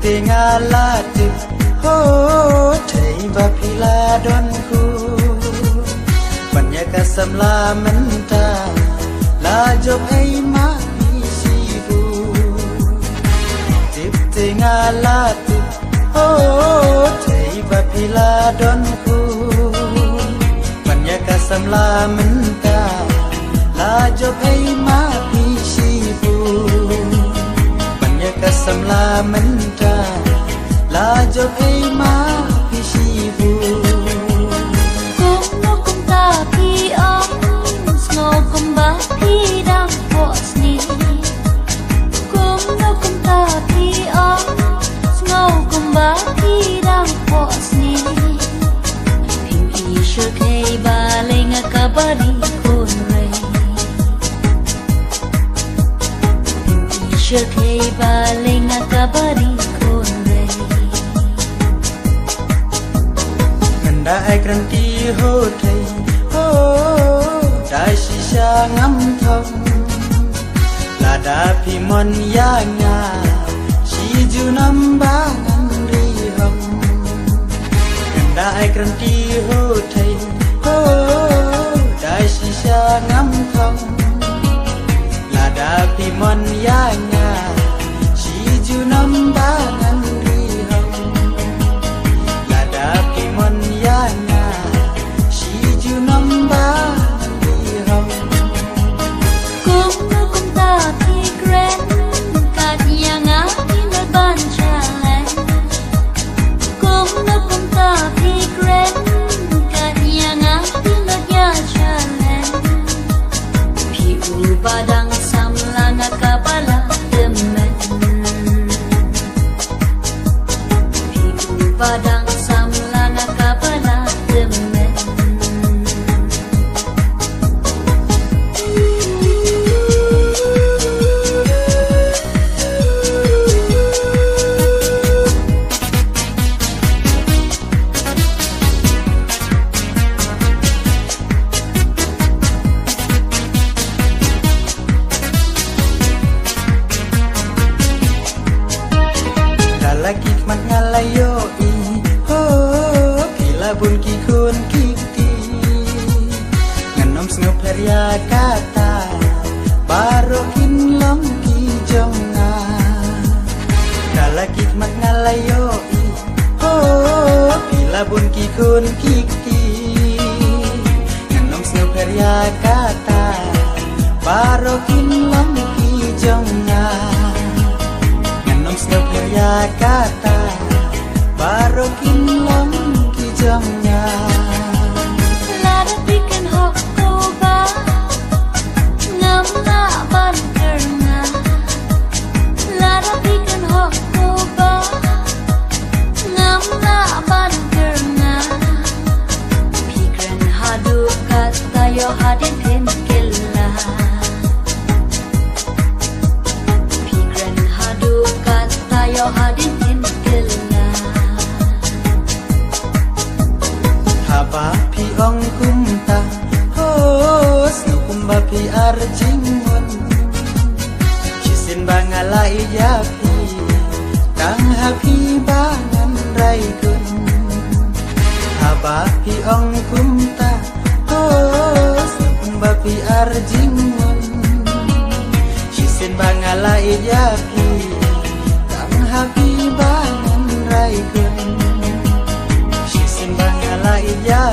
Tingala tip ho thei ba phila don ku banya ka samla menta la job ai ma si bu tip tingala tip ho thei ba phila don ku banya ka samla menta la job ai ma si bu kasamla menta la job ai ma pisibu kum no kum ta pi om snow kum ba pi dang pos ni kum no kum ta pi om snow kum ba pi dang pos ni ping pi shu kai ba lenga ka ba di kun rai Shirkei baling akabari konrei Nganda ai kranti ho thei ho dai shisha ngam thong la da phi mon ya nga shi ju nam ba ngam ri hom Nganda ai kranti ho thei ho dai shisha ngam thong da pi mon ya nga shi ju nam ba ngan ri hong la da pi mon ya nga shi ju nam ba ngan ri hong kum no kum ta pi grand kat ya nga pi na ban cha le kum no kum ta pi grand kat ya nga pi na ya cha le pi u badang kapala temen Piku padang samlana kapala temen lagi mat ngalayo i ho kila bun ki kun ki ti nganom snop herya kata baro kin lam ki jonga lagi mat ngalayo i ho kila bun ki kun ki ti nganom snop herya kata baro kin lam ki jonga Snapperya kata barokin lang kijamnya Lada bikin hok toba ngam la ban kerna Lada bikin hok toba ngam la ban kerna Pikran hadu kata yo hadin ken kella Yo hadin in kella Haba pi ong kumta ho snu kumba pi arjingon Chisin bangala iya pi kang happy bangan raikun Haba pi ong kumta ho snu kumba pi arjingon Chisin bangala iya pi happy bangan raikun Shisin bangala iya